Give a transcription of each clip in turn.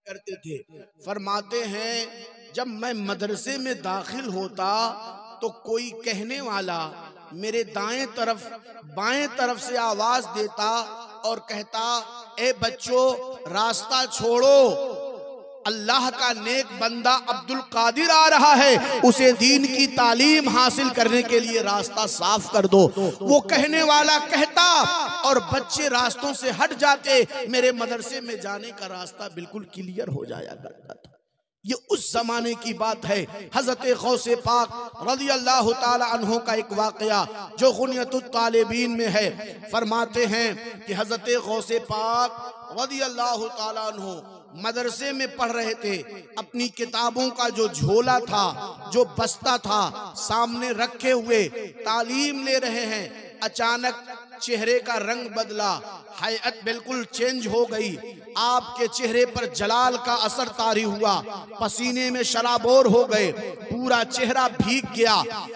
करते थे। फरमाते हैं जब मैं मदरसे में दाखिल होता तो कोई कहने वाला मेरे दाएं तरफ बाएं तरफ से आवाज देता और कहता, ए बच्चों रास्ता छोड़ो, अल्लाह का नेक बंदा अब्दुल कादिर आ रहा है, उसे दीन की तालीम हासिल करने के लिए रास्ता साफ कर दो। वो कहने वाला कहता और बच्चे रास्तों से हट जाते, मेरे मदरसे में जाने का रास्ता बिल्कुल क्लियर हो जाया करता था। ये उस जमाने की बात है। हजरत गौसे पाक रज़ियल्लाहु ताला अन्हु का एक वाकया जो गुनियतुत तालिबीन में है। फरमाते हैं कि हजरत गौसे पाक रज़ियल्लाहु ताला अन्हु मदरसे में पढ़ रहे थे। अपनी किताबों का जो झोला था, जो बस्ता था, सामने रखे हुए तालीम ले रहे हैं। अचानक चेहरे का रंग बदला, हैयत बिल्कुल चेंज हो गई। आपके चेहरे पर जलाल का असर तारी हुआ, पसीने में शराबोर हो गए, पूरा चेहरा भीग गया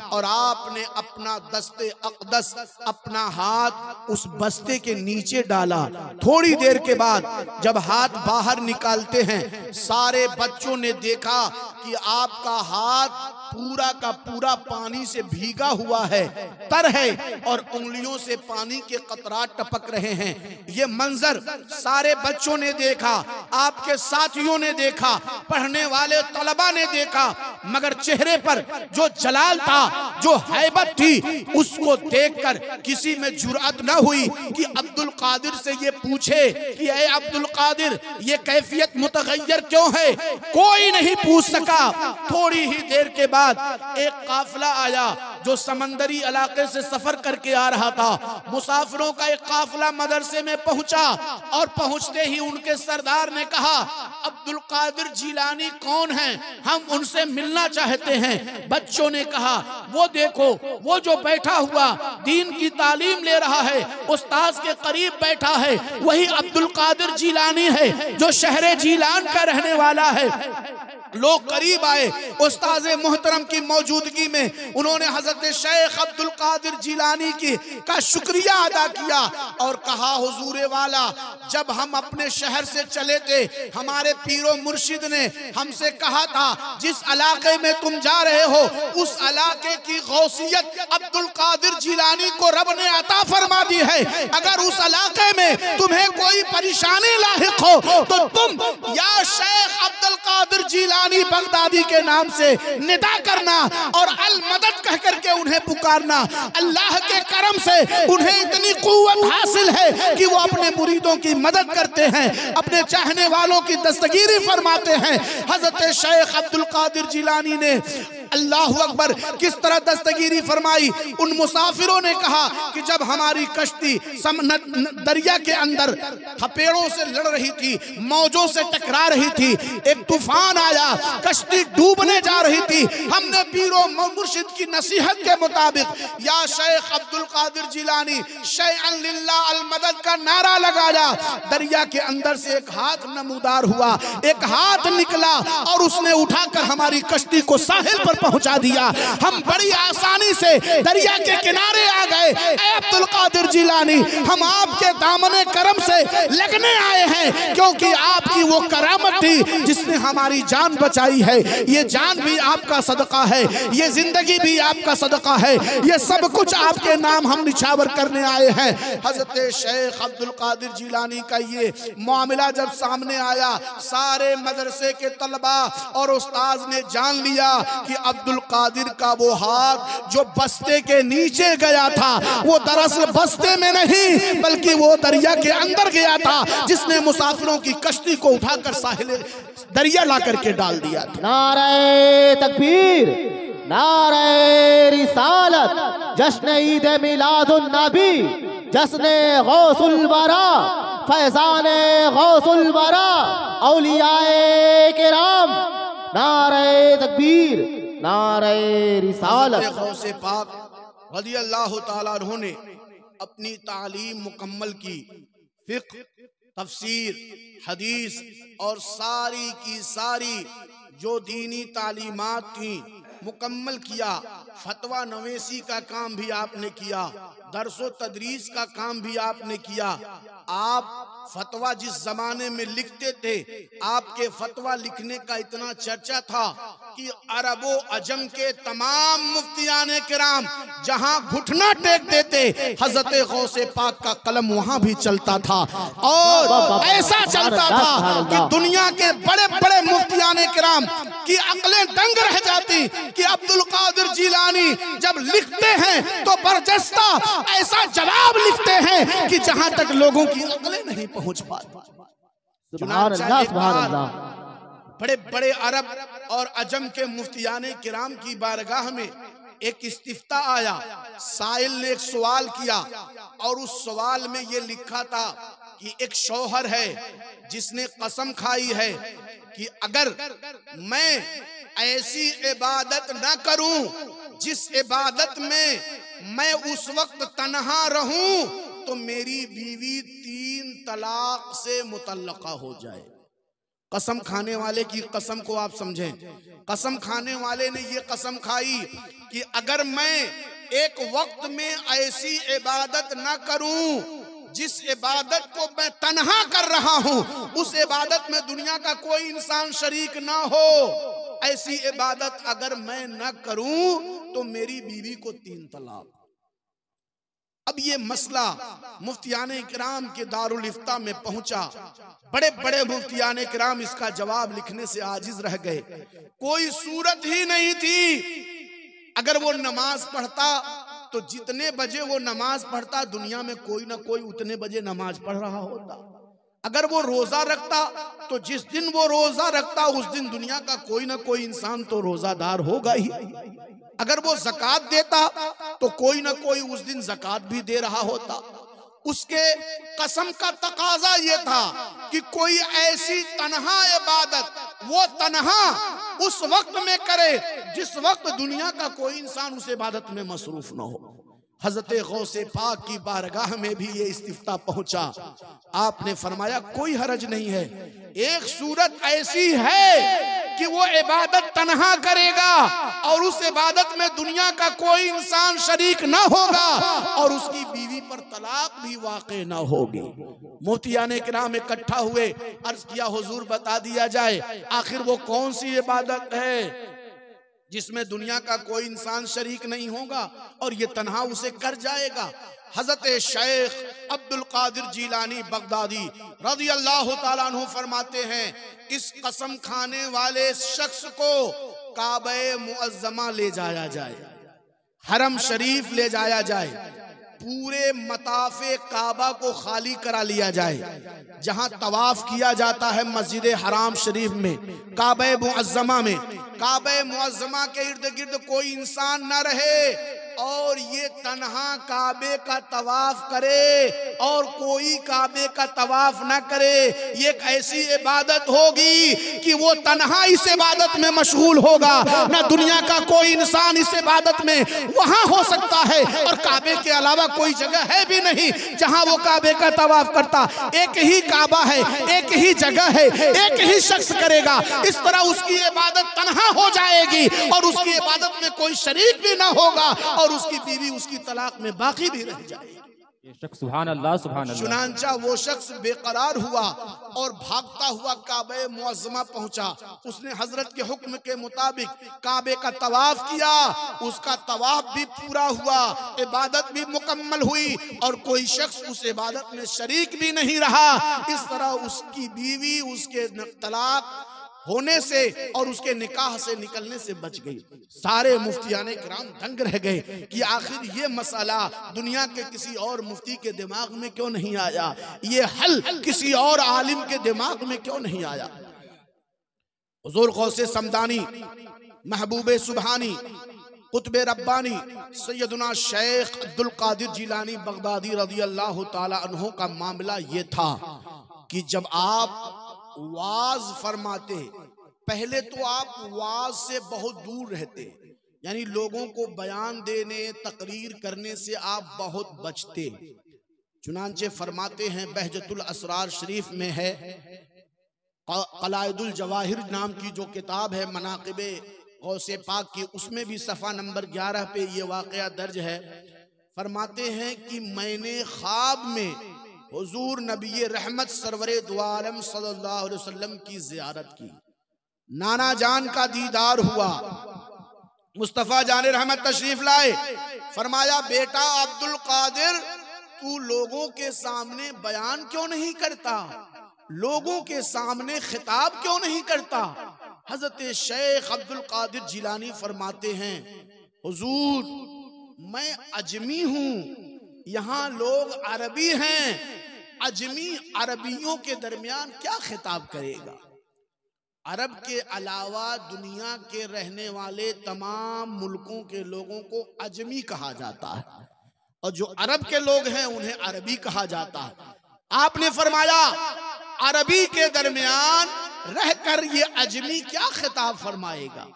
और आपने अपना दस्ते अक़दस, अपना हाथ उस बस्ते के नीचे डाला। थोड़ी देर के बाद जब हाथ बाहर निकालते हैं, सारे बच्चों ने देखा कि आपका हाथ पूरा का पूरा पानी से भीगा हुआ है, तर है और उंगलियों से पानी के कतरात टपक रहे हैं। ये मंजर सारे बच्चों ने देखा, आपके साथियों ने देखा, पढ़ने वाले तलबा ने देखा, मगर चेहरे पर जो जलाल था, जो हैबत थी, उसको देखकर किसी में जुर्अत न हुई कि अब्दुल कादिर से ये पूछे कि ए अब्दुल कादिर, ये कैफियत मुतगय्यर क्यों है? कोई नहीं पूछ सका। थोड़ी ही देर के बाद एक काफिला आया जो समंदरी इलाके से सफर करके आ रहा था। मुसाफिरों का एक काफिला मदरसे में पहुंचा और पहुंचते ही उनके सरदार ने कहा, अब्दुल कादिर जिलानी कौन है? हम उनसे मिलना चाहते हैं। बच्चों ने कहा, वो देखो, वो जो बैठा हुआ दीन की तालीम ले रहा है, उस्ताद के करीब बैठा है, वही अब्दुल कादिर जिलानी है जो शहरे जिलान का रहने वाला है। लोग करीब आए, उस्ताद मोहतरम की मौजूदगी में उन्होंने हजरत शेख अब्दुल कादिर जिलानी की का शुक्रिया अदा किया और कहा, हुजूर वाला, जब हम अपने शहर से चले थे, हमारे पीरो मुर्शिद ने हमसे कहा था, जिस इलाके में तुम जा रहे हो उस इलाके की गौसियत अब्दुल कादिर जिलानी को रब ने अता फरमा दी है। अगर उस इलाके में तुम्हें कोई परेशानी लाहिक हो तो तुम या शेख अब्दुल कादिर जिलानी बगदादी के नाम से निदा करना और अल मदद कह करके उन्हें पुकारना। अल्लाह के करम से उन्हें इतनी कुव्वत हासिल है कि वो अपने मुरीदों की मदद करते हैं, अपने चाहने वालों की दस्तगीरी फरमाते हैं। हजरत शेख अब्दुल कादिर जिलानी ने अल्लाहु अकबर किस तरह दस्तगीरी फरमाई। उन मुसाफिरों ने कहा कि जब हमारी कश्ती दरिया के अंदर थपेड़ों से लड़ रही थी, मौजों से टकरा रही थी, एक तूफान आया, कश्ती डूबने जा रही थी, हमने पीरो मुर्शिद की नसीहत के मुताबिक या शेख अब्दुल कादिर जिलानी शैअन लिल्लाह अल मदद का नारा लगाया। दरिया के अंदर से एक हाथ नमूदार हुआ, एक हाथ निकला और उसने उठाकर हमारी कश्ती को साहिल पर पहुंचा दिया। हम बड़ी आसानी से दरिया के किनारे आ गए। अब्दुल कादिर जिलानी, हम आपके दामने करम से लगने आए हैं, क्योंकि आपकी वो करामत थी जिसने हमारी जान बचाई है। ये जान भी आपका सदका है, ये जिंदगी भी आपका सदका है, ये सब कुछ आपके नाम हम निछावर करने आए हैं। हजरत शेख अब्दुल कादिर जिलानी का ये मामला जब सामने आया, सारे मदरसे के तलबा और उस्ताद ने जान लिया कि अब्दुल कादिर का वो हाथ जो बस्ते के नीचे गया था, वो दरअसल बस्ते में नहीं बल्कि वो दरिया के अंदर गया था, जिसने मुसाफिरों की कश्ती को उठाकर साहिल दरिया ला करके डाल दिया था। नारे तकबीर, नारे रिसालत, जश्न ईद मिलादुन नबी, जश्न गौसुल वरा, फैजाने गौसुल वरा, औलियाए किराम, नारे तकबीर, नारे रिसालत। गौसे पाक रज़ियल्लाहु ताला अन्हु ने अपनी तालीम मुकम्मल की, फिक़्ह, तफसीर, हदीस और सारी की सारी जो दीनी तालीमात थी मुकम्मल किया, फतवा नवेसी का काम भी आपने किया, दरसो तदरीस का काम भी आपने किया। आप फतवा जिस जमाने में लिखते थे, आपके फतवा लिखने का इतना चर्चा था कि अरबो अजम के तमाम मुफ्तियाने किराम जहां घुटना टेक देते, हजरत गौसे पाक का कलम वहां भी चलता था। और ऐसा चलता था कि दुनिया के बड़े बड़े मुफ्तियाने किराम की अक्लें दंग रह जाती कि अब्दुल कादिर जिलानी जब लिखते हैं तो बरजस्ता ऐसा जवाब लिखते हैं कि जहां तक लोगों की अक्लें नहीं पहुंच पाती। सुभान अल्लाह, सुभान अल्लाह। बड़े बड़े अरब और अजम के मुफ्तियाने किराम की बारगाह में एक इस्तिफ्ता आया। साइल ने एक सवाल किया और उस सवाल में ये लिखा था कि एक शौहर है जिसने कसम खाई है कि अगर मैं ऐसी इबादत न करूं जिस इबादत में मैं उस वक्त तन्हा रहूं तो मेरी बीवी 3 तलाक से मुतल्लका हो जाए। कसम खाने वाले की कसम को आप समझें। कसम खाने वाले ने ये कसम खाई कि अगर मैं एक वक्त में ऐसी इबादत न करूं जिस इबादत को मैं तन्हा कर रहा हूं, उस इबादत में दुनिया का कोई इंसान शरीक ना हो, ऐसी इबादत अगर मैं न करूं तो मेरी बीवी को 3 तलाक। अब ये मसला मुफ्तियाने किराम के दारुल इफ्ता में पहुंचा। बड़े बड़े मुफ्तियाने किराम इसका जवाब लिखने से आजिज रह गए। कोई सूरत ही नहीं थी। अगर वो नमाज पढ़ता तो जितने बजे वो नमाज पढ़ता दुनिया में कोई ना कोई उतने बजे नमाज पढ़ रहा होता। अगर वो रोजा रखता तो जिस दिन वो रोजा रखता उस दिन दुनिया का कोई ना कोई इंसान तो रोजादार होगा ही। अगर वो ज़कात देता तो कोई ना कोई उस दिन ज़कात भी दे रहा होता। उसके कसम का तकाजा ये था कि कोई ऐसी तन्हा इबादत वो तन्हा उस वक्त में करे जिस वक्त दुनिया का कोई इंसान उस इबादत में मसरूफ न हो। हजरत गौसे पाक की बारगाह में भी ये इस्तिफ्ता पहुंचा। आपने फरमाया कोई हरज नहीं है, एक सूरत ऐसी है कि वो इबादत तन्हा करेगा और उस इबादत में दुनिया का कोई इंसान शरीक ना होगा और उसकी बीवी पर तलाक भी वाक़े ना होगी। मुफ्तियाने किराम इकट्ठा हुए, अर्ज किया हुजूर बता दिया जाए आखिर वो कौन सी इबादत है जिसमें दुनिया का कोई इंसान शरीक नहीं होगा और ये तन्हा उसे कर जाएगा। हजरत शेख अब्दुल कादिर जिलानी बगदादी रज़ी अल्लाह ताला अन्हु फरमाते हैं, इस कसम खाने वाले शख्स को काबे मुअज़्ज़मा ले जाया जाए, हरम शरीफ ले जाया जाए, पूरे मताफे काबा को खाली करा लिया जाए, जहां तवाफ किया जाता है मस्जिद हराम शरीफ में, काबे मुअज़्ज़मा में, काबे मुअज़्ज़मा के इर्द गिर्द कोई इंसान न रहे और ये तन्हा काबे का तवाफ करे और कोई काबे का तवाफ न करे। ये एक ऐसी इबादत होगी कि वो तन्हा इस इबादत में मशगूल होगा, ना दुनिया का कोई इंसान इस इबादत में वहां हो सकता है और काबे के अलावा कोई जगह है भी नहीं जहां वो काबे का तवाफ करता। एक ही काबा है, एक ही जगह है, एक ही शख्स करेगा। इस तरह उसकी इबादत तन्हा हो जाएगी और उसकी इबादत में कोई शरीक भी ना होगा और उसकी बीवी उसकी तलाक में बाकी भी रह जाएगी। सुभान अल्लाह, सुभान अल्लाह। चुनांचा वो शख्स बेकरार हुआ और भागता हुआ काबे मुअज़्ज़मा पहुंचा। उसने हजरत के हुक्म के मुताबिक काबे का तवाफ किया, उसका तवाफ भी पूरा हुआ, इबादत भी मुकम्मल हुई और कोई शख्स उस इबादत में शरीक भी नहीं रहा। इस तरह उसकी बीवी उसके तलाक होने से और उसके निकाह से निकलने से बच गई। सारे मुफ्तियाने किराम दंग रह गए कि आखिर ये मसला दुनिया के किसी और मुफ्ती के दिमाग में क्यों नहीं आया, ये हल किसी और आलिम के दिमाग में क्यों नहीं आया। हुजूर गौसे समदानी, महबूबे सुबहानी, कुतबे रब्बानी सैयदना शेख अब्दुल कादिर जिलानी बगदादी रज़ी अल्लाह ताला अन्हु का मामला ये था कि जब आप वाज फरमाते, पहले तो आप वाज से बहुत दूर रहते, यानी लोगों को बयान देने तकरीर करने से आप बहुत बचते। चुनांचे फरमाते हैं, बहजतुल असरार शरीफ में है, कलायदुल जवाहिर नाम की जो किताब है, मनाक़िबे गौसे पाक की, उसमें भी सफ़ा नंबर 11 पे ये वाक़या दर्ज है। फरमाते हैं कि मैंने ख्वाब में हुजूर नबी रहमत सरवरे दो आलम सल्लल्लाहु अलैहि वसल्लम की ज़ियारत की, नाना जान का दीदार हुआ, मुस्तफ़ा जान रहमत तशरीफ लाए। फरमाया बेटा अब्दुल कादिर, तू लोगों के सामने बयान क्यों नहीं करता, लोगों के सामने खिताब क्यों नहीं करता। हजरत शेख अब्दुल कादिर जिलानी फरमाते हैं हुजूर मैं अजमी हूँ, यहाँ लोग अरबी हैं, अजमी अरबियों के दरमियान क्या खिताब करेगा। अरब के अलावा दुनिया के रहने वाले तमाम मुल्कों के लोगों को अजमी कहा जाता है, और जो अरब के लोग हैं उन्हें अरबी कहा जाता है। आपने फरमाया अरबी के दरमियान रहकर ये अजमी क्या खिताब फरमाएगा।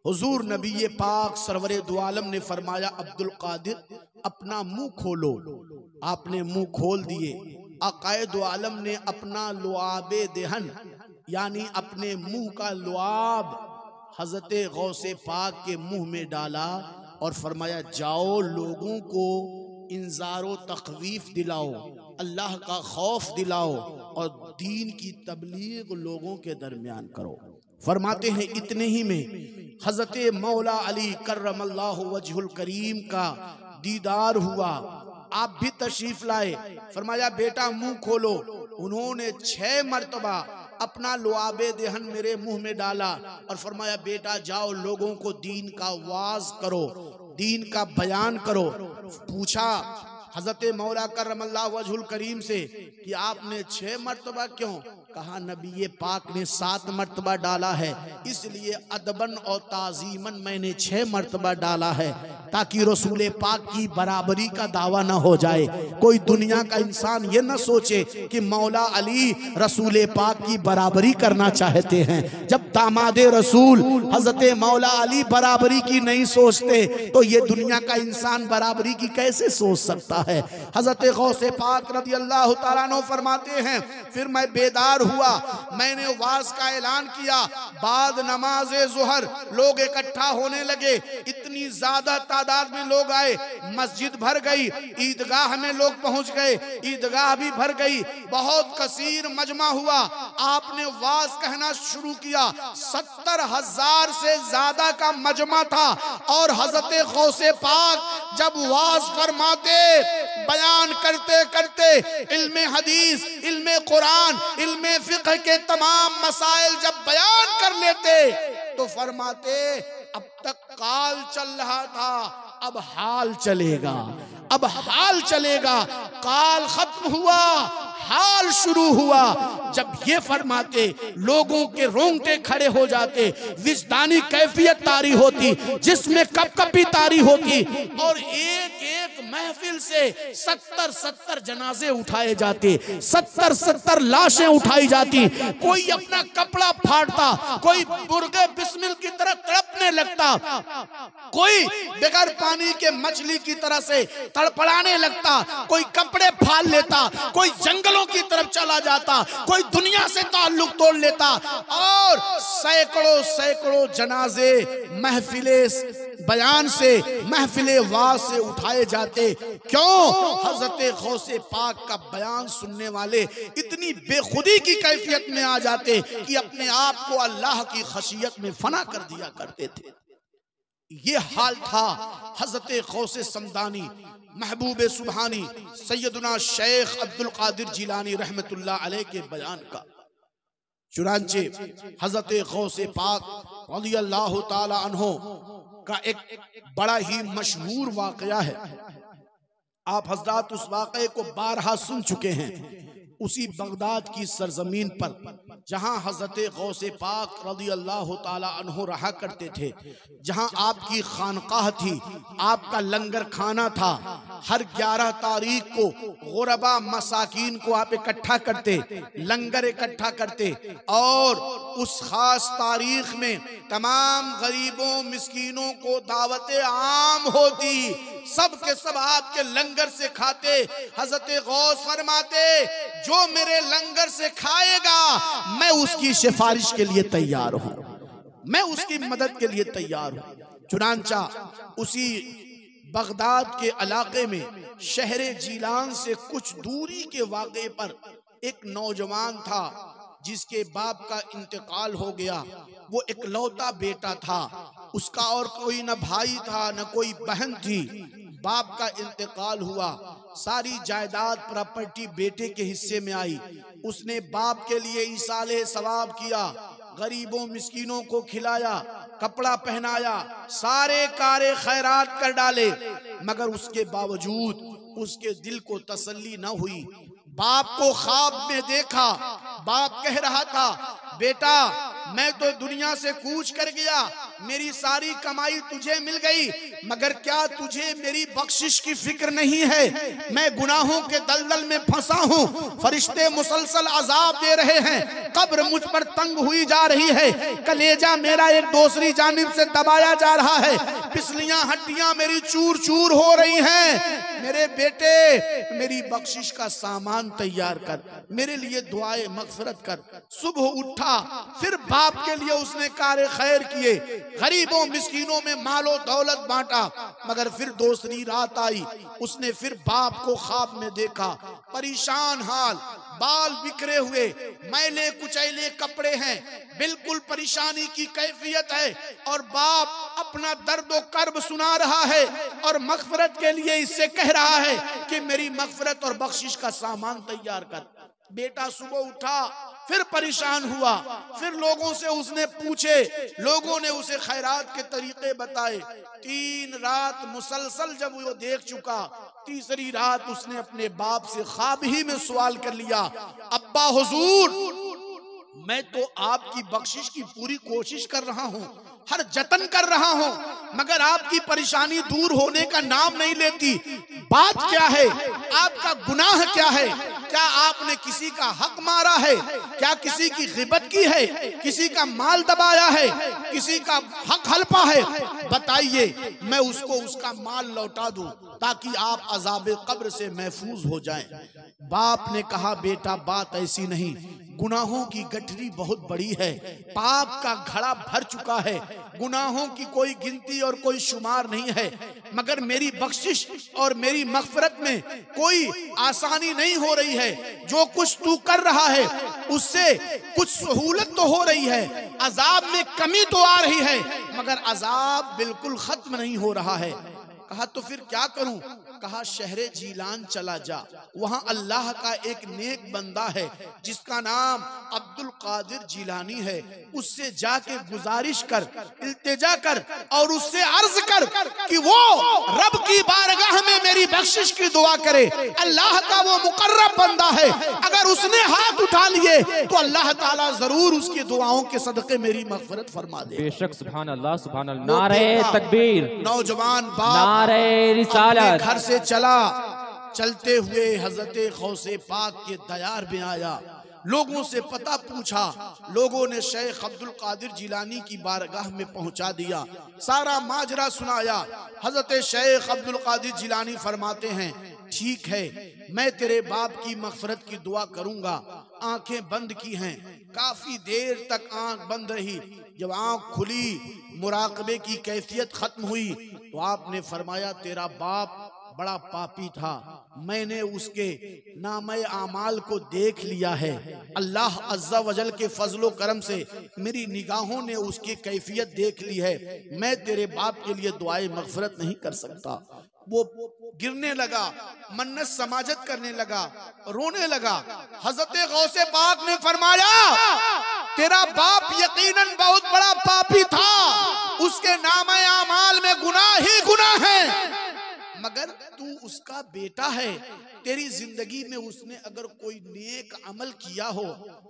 हुजूर नबी पाक सरवरे दो आलम ने फरमाया अब्दुल कादिर अपना मुंह खोलो। आपने मुंह खोल दिए। आकाए दो आलम ने अपना लुआबे देहन यानी अपने मुंह का लुआब हजरत गौसे पाक के मुंह में डाला और फरमाया जाओ लोगों को इंजारो तखवीफ दिलाओ, अल्लाह का खौफ दिलाओ और दीन की तबलीग लोगों के दरमियान करो। फरमाते हैं इतने ही में हजरत मौला अली कर्रमल्लाहु वजहुल करीम का दीदार हुआ, आप भी तशरीफ लाए। फरमाया बेटा मुंह खोलो। उन्होंने 6 मरतबा अपना लुआबे देहन मेरे मुंह में डाला और फरमाया बेटा जाओ लोगों को दीन का वाज करो, दीन का बयान करो। पूछा हजरत मौला करमल्लाहु वजहुल करीम से कि आपने 6 मरतबा क्यों? कहा नबी पाक ने 7 मरतबा डाला है, इसलिए अदबन और ताजीमन मैंने 6 मरतबा डाला है ताकि रसूल पाक की बराबरी का दावा न हो जाए। कोई दुनिया का इंसान ये न सोचे कि मौला अली रसूल पाक की बराबरी करना चाहते हैं। जब दामादे रसूल हजरत मौला अली बराबरी की नहीं सोचते तो ये दुनिया का इंसान बराबरी की कैसे सोच सकता है। हजरत गौसे पाक रज़ी अल्लाह तआला अन्हु फरमाते हैं फिर मैं बेदार हुआ, मैंने वाज का ऐलान किया। बाद नमाज ज़ुहर लोग इकट्ठा होने लगे, इतनी ज्यादा तादाद में लोग आए, मस्जिद भर गई, ईदगाह में लोग पहुंच गए, ईदगाह भी भर गई, बहुत कसीर मजमा हुआ। आपने वाज कहना शुरू किया, 70,000 से ज्यादा का मजमा था। और हजरत गौसे पाक जब वाज फरमाते, बयान करते करते इल्मे हदीस, इल्मे कुरान, इल्मे फिक्र के तमाम मसाइल जब बयान कर लेते तो फरमाते अब तक काल चल रहा था, अब हाल चलेगा, अब हाल चलेगा। काल खत्म हुआ, हाल शुरू हुआ। जब ये फरमाते लोगों के रोंगटे खड़े हो जाते, विजदानी कैफियत तारी होती, जिसमें कपकपी तारी होती और एक एक महफिल से 70-70 जनाजे उठाए जाते, 70-70 लाशें उठाई जाती। कोई अपना कपड़ा फाड़ता, कोई बुर्गे बिस्मिल की तरह तड़पने लगता, कोई बगैर पानी के मछली की तरह से तड़पड़ाने लगता, कोई कपड़े फाड़ लेता, कोई जंगलों की तरफ चला जाता, कोई दुनिया से ताल्लुक तोड़ लेता और सैकड़ों सैकड़ों जनाजे महफिले बयान से, महफिले वाज से उठाए जाते। क्यों? हजरत गौसे पाक का बयान सुनने वाले इतनी बेखुदी की कैफियत में आ जाते कि अपने आप को अल्लाह की खशियत में फना कर दिया करते थे। ये हाल था हजरत गौसे समदानी महबूब सुबहानी सैयदना शेख अब्दुल कादिर जिलानी रहमतुल्लाह अलैह के बयान का। चुनांचे हजरत गौसे पाक रज़ियल्लाहु ताला अन्हु का एक बड़ा ही मशहूर वाकया है। आप हजरात उस वाकये को बारहा सुन चुके हैं। उसी बगदाद की सरजमीन पर जहां हजरत गौसे पाक रज़ियल्लाहु ताला अन्हु रहा करते थे, जहां आपकी खानकाह थी, आपका लंगर खाना था। हर 11 तारीख को गुरबा मसाकीन को आप इकट्ठा करते, लंगर इकट्ठा करते और उस खास तारीख में तमाम गरीबों मिस्कीनों को दावत आम होती, सब के सब आपके लंगर से खाते। हजरत गौस फरमाते जो मेरे लंगर से खाएगा मैं उसकी सिफारिश के लिए तैयार हूं। मैं उसकी मदद के लिए तैयार हूं। चुनांचा उसी बगदाद के इलाके में शहरे जीलान से कुछ दूरी के वाक़े पर एक नौजवान था जिसके बाप का इंतकाल हो गया। वो इकलौता बेटा था, उसका और कोई न भाई था न कोई बहन थी। बाप का इंतकाल हुआ, सारी जायदाद प्रॉपर्टी बेटे के हिस्से में आई। उसने बाप के लिए इसाले सवाब किया, गरीबों मिस्कीनों को खिलाया, कपड़ा पहनाया, सारे कारे खैरात कर डाले, मगर उसके बावजूद उसके दिल को तसल्ली न हुई। बाप को ख्वाब में देखा, बाप कह रहा था, बेटा मैं तो दुनिया से कूच कर गया, मेरी सारी कमाई तुझे मिल गई, मगर क्या तुझे मेरी बख्शिश की फिक्र नहीं है? मैं गुनाहों के दलदल में फंसा हूँ, फरिश्ते मुसलसल अजाब दे रहे हैं, कब्र मुझ पर तंग हुई जा रही है, कलेजा मेरा एक दूसरी जानिब से दबाया जा रहा है, पिसलियां हड्डियां मेरी चूर चूर हो रही हैं। मेरे बेटे मेरी बख्शिश का सामान तैयार कर, मेरे लिए दुआए मगफिरत कर। सुबह उठा, फिर बाप के लिए उसने कारे खैर किए, गरीबों मिस्कीनों में मालो दौलत बांटा, मगर फिर दूसरी रात आई, उसने फिर बाप को ख्वाब में देखा, परेशान हाल, बाल बिखरे हुए, मैले कुचैले कपड़े हैं, बिल्कुल परेशानी की कैफियत है, और बाप अपना दर्द और कर्ब सुना रहा है और मगफिरत के लिए इससे कह रहा है कि मेरी मगफिरत और बख्शिश का सामान तैयार कर। बेटा सुबह उठा, फिर परेशान हुआ, फिर लोगों से उसने पूछे, लोगों ने उसे खैरात के तरीके बताए। 3 रात मुसलसल जब वो देख चुका, तीसरी रात उसने अपने बाप से ख्वाब ही में सवाल कर लिया, अब्बा हुजूर मैं तो आपकी बख्शिश की पूरी कोशिश कर रहा हूँ, हर जतन कर रहा हूँ, मगर आपकी परेशानी दूर होने का नाम नहीं लेती। बात क्या है? आपका गुनाह क्या है? क्या आपने किसी का हक मारा है? क्या किसी की गिबत की है? किसी का माल दबाया है? किसी का हक हल्पा है? बताइए, मैं उसको उसका माल लौटा दूं ताकि आप अजाब कब्र से महफूज हो जाएं। बाप ने कहा, बेटा बात ऐसी नहीं, गुनाहों की गठरी बहुत बड़ी है, पाप का घड़ा भर चुका है, गुनाहों की कोई गिनती और कोई शुमार नहीं है, मगर मेरी बख्शिश और मेरी मगफिरत में कोई आसानी नहीं हो रही है। जो कुछ तू कर रहा है उससे कुछ सहूलत तो हो रही है, अजाब में कमी तो आ रही है, मगर अजाब बिल्कुल खत्म नहीं हो रहा है। कहा तो फिर क्या करूं? कहा शहरे जीलान चला जा, वहां अल्लाह का एक नेक बंदा है जिसका नाम अब्दुल कादिर जीलानी है, उससे जाके गुजारिश कर, इल्तिजा कर और उससे अर्ज कर कि वो रब की बारगाह में मेरी बख्शिश की दुआ करे। अल्लाह का वो मुकर्रब बंदा है, अगर उसने हाथ उठा लिए तो अल्लाह ताला जरूर उसकी दुआओं के सदके मेरी मगफिरत फरमा दे। बेशक, सुभान अल्लाह, सुभान अल्लाह। नारे तकबीर। नौजवान बाप नारे रिसालत घर से चला, चलते हुए हजरत गौसे पाक के दयार में आया, लोगों से पता पूछा, लोगों ने शेख अब्दुल कादिर जिलानी की बारगाह में पहुंचा दिया, सारा माजरा सुनाया। हजरत शेख अब्दुल कादिर जिलानी फरमाते हैं, ठीक है मैं तेरे बाप की मगफिरत की दुआ करूंगा। आंखें बंद की हैं, काफी देर तक आंख बंद रही, जब आंख खुली, मुराकबे की कैफियत खत्म हुई तो आपने फरमाया, तेरा बाप बड़ा पापी था, मैंने उसके नामे आमाल को देख लिया है, अल्लाह अज़्ज़ा वजल के फजलो करम से मेरी निगाहों ने उसकी कैफियत देख ली है, मैं तेरे बाप के लिए दुआए मगफिरत नहीं कर सकता। वो गिरने लगा, मन्नत समाजत करने लगा, रोने लगा। हजरत गौसे पाक ने फरमाया, तेरा बाप यकीनन बहुत बड़ा पापी था, उसके नामे आमाल में गुनाह ही गुनाह है, मगर तू उसका बेटा है, तेरी जिंदगी में उसने अगर कोई नेक अमल किया हो,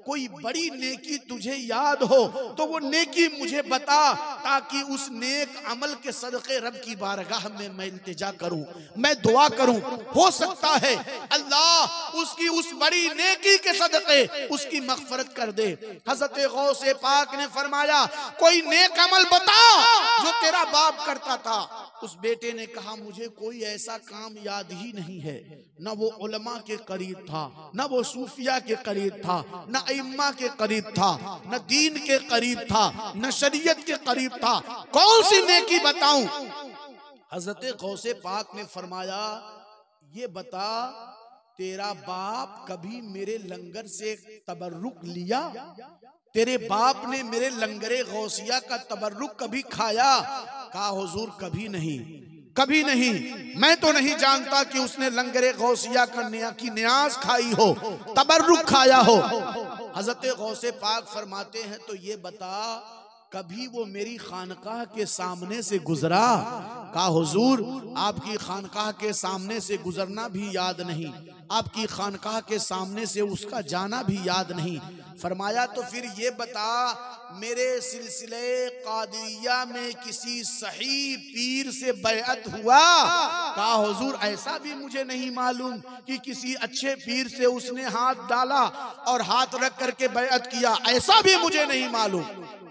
कोई बड़ी नेकी तुझे याद हो, तो वो नेकी मुझे बता ताकि उस नेक अमल के सदके रब की बारगाह में मैं इल्तिजा करूं, मैं दुआ करूं, हो सकता है अल्लाह उसकी उस बड़ी नेकी के सदके उसकी मगफिरत कर दे। हजरत गौसे पाक ने फरमाया, कोई नेक अमल बता जो तेरा बाप करता था। उस बेटे ने कहा मुझे कोई ऐसा काम याद ही नहीं है, न वो उलमा के करीब था, न वो सूफिया के करीब था, न इम्मा के करीब था, न दीन के करीब था, न शरीयत के करीब था, कौन सी नेकी बताऊं। हजरत गौसे पाक ने फरमाया ये बता तेरा बाप कभी मेरे लंगर से तबर्रुक लिया? तेरे बाप ने मेरे लंगरे गौसिया का तबर्रुक कभी खाया? कहा हुजूर कभी नहीं, कभी नहीं। मैं तो नहीं जानता कि उसने लंगरे गौसिया की न्याज खाई हो, तबर्रुक खाया हो। हजरत गौसे पाक फरमाते हैं तो ये बता कभी वो मेरी खानकाह के सामने से गुजरा? कहा हुजूर आपकी खानकाह के सामने से गुजरना भी याद नहीं, आपकी खानकाह के सामने से उसका जाना भी याद नहीं। फरमाया तो फिर ये बता मेरे सिलसिले कादिरिया में किसी सही पीर से बैअत हुआ? कहा हुजूर ऐसा भी मुझे नहीं मालूम कि किसी अच्छे पीर से उसने हाथ डाला और हाथ रख करके बैअत किया, ऐसा भी मुझे नहीं मालूम।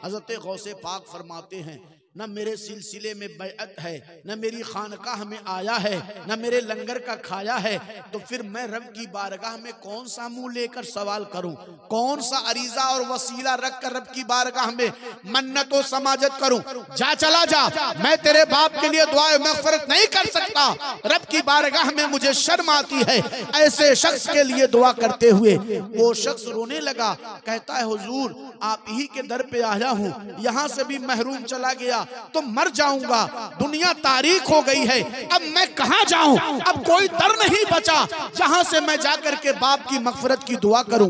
हजरत गौसे पाक फरमाते हैं न मेरे सिलसिले में बैअत है, न मेरी खानकाह में आया है, न मेरे लंगर का खाया है, तो फिर मैं रब की बारगाह में कौन सा मुंह लेकर सवाल करूं, कौन सा अरीजा और वसीला रख कर रब की बारगाह में मन्नत और समाजत करूं? जा चला जा, मैं तेरे बाप के लिए दुआ मग़फ़िरत नहीं कर सकता, रब की बारगाह में मुझे शर्म आती है ऐसे शख्स के लिए दुआ करते हुए। वो शख्स रोने लगा, कहता है हुजूर आप ही के दर पे आया हूँ, यहाँ से भी महरूम चला गया तो मर जाऊंगा, दुनिया तारीख हो गई है, अब मैं कहाँ जाऊं? अब कोई दर नहीं बचा जहां से मैं जाकर के बाप की मग़फ़िरत की दुआ करूं।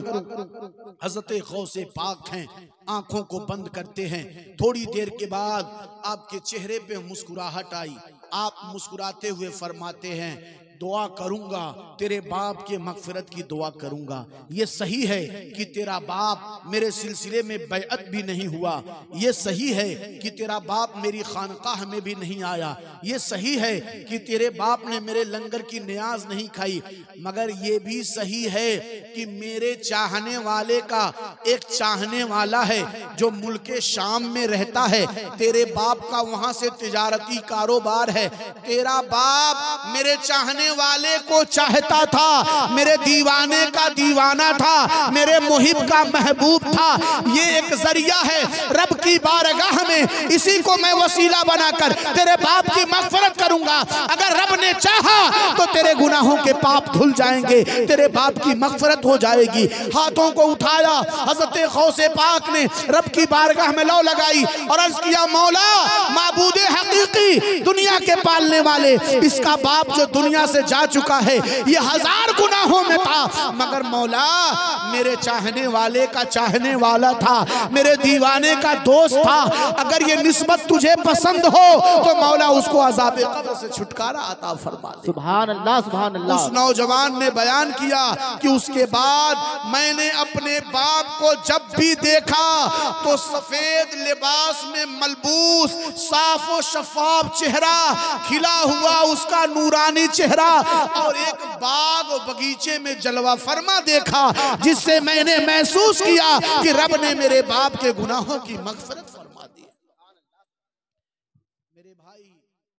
हज़रत गौसे पाक हैं, आंखों को बंद करते हैं, थोड़ी देर के बाद आपके चेहरे पे मुस्कुराहट आई, आप मुस्कुराते हुए फरमाते हैं दुआ करूंगा, तेरे बाप के मग़फ़िरत की दुआ करूंगा। ये सही है कि तेरा बाप मेरे सिलसिले में बैअत भी नहीं हुआ, ये सही है कि तेरा बाप मेरी खानकाह में भी नहीं आया, ये सही है कि तेरे बाप ने मेरे लंगर की नियाज नहीं खाई, मगर ये भी सही है कि मेरे चाहने वाले का एक चाहने वाला है जो मुल्के शाम में रहता है, तेरे बाप का वहां से तिजारती कारोबार है, तेरा बाप मेरे चाहने वाले को चाहता था, मेरे दीवाने का दीवाना था, मेरे मुहिब का महबूब था। ये एक जरिया है रब की बारगाह में, इसी को मैं वसीला बनाकर तेरे बाप की मग़फ़िरत करूंगा। अगर रब ने चाहा तो तेरे गुनाहों के पाप धुल जाएंगे, तेरे बाप की मग़फ़िरत हो जाएगी। हाथों को उठाया हज़रत गौसे पाक ने, रब की बारगाह में लौ लगाई और अर्ज़ किया मौला माबूद हकीकी, दुनिया के पालने वाले, इसका बाप जो दुनिया से जा चुका है ये 1000 गुनाहों में था, मगर मौला मेरे चाहने वाले का चाहने वाला था, मेरे दीवाने का दोस्त था। अगर ये निस्बत तुझे पसंद हो तो मौला उसको अज़ाब क़ब्र से छुटकारा अता फरमा दे। सुभान अल्लाह, सुभान अल्लाह। उस नौजवान ने बयान किया कि उसके बाद मैंने अपने बाप को जब भी देखा तो सफेद लिबास में मलबूस, साफ और शफाफ चेहरा, खिला हुआ उसका नूरानी चेहरा, और एक बाग और बगीचे में जलवा फरमा देखा, जिससे मैंने महसूस किया कि रब ने मेरे बाप के गुनाहों की मग़फ़िरत फरमा।